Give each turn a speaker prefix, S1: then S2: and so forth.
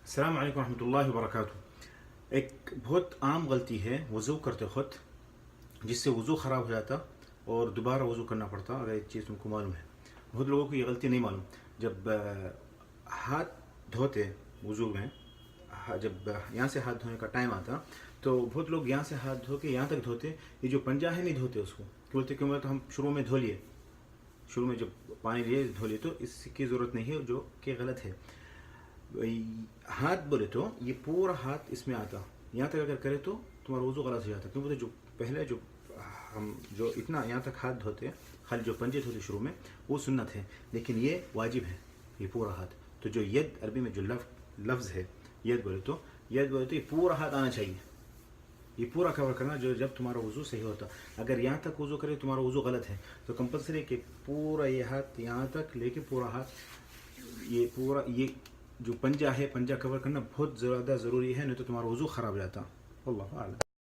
S1: السلام علیکم ورحمۃ اللہ وبرکاتہ۔ ایک بہت عام غلطی ہے وضو کرتے وقت جس سے وضو خراب ہو جاتا اور دوبارہ وضو کرنا پڑتا۔ اگر ایک چیز تم کو معلوم ہے، بہت لوگوں کو یہ غلطی نہیں معلوم۔ جب ہاتھ دھوتے وضو میں، جب یہاں سے ہاتھ دھونے کا ٹائم آتا تو بہت لوگ یہاں سے ہاتھ دھو کے یہاں تک دھوتے، یہ جو پنجہ ہے نہیں دھوتے اس کو، بولتے کیوں تو ہم شروع میں دھو لیے، شروع میں جب پانی لیے دھو لیے، تو اس کی ضرورت نہیں ہے، جو کہ غلط ہے۔ ہاتھ بولے تو یہ پورا ہاتھ اس میں آتا، یہاں تک اگر کرے تو تمہارا وضو غلط ہو جاتا، کیوں بولتے جو پہلے ہم جو اتنا یہاں تک ہاتھ دھوتے، خالی جو پنجے دھوتے شروع میں، وہ سنت ہے، لیکن یہ واجب ہے، یہ پورا ہاتھ۔ تو جو ید عربی میں جو لفظ ہے ید بولے تو یہ پورا ہاتھ آنا چاہیے، یہ پورا کور کرنا جو جب تمہارا وضو صحیح ہوتا۔ اگر یہاں تک وضو کرے تمہارا وضو غلط ہے، تو کمپلسری کہ پورا یہ ہاتھ یہاں تک لے کے پورا ہاتھ، یہ جو پنجہ ہے، پنجہ کور کرنا بہت زیادہ ضروری ہے، نہیں تو تمہارا وضو خراب جاتا۔ واللہ اعلم۔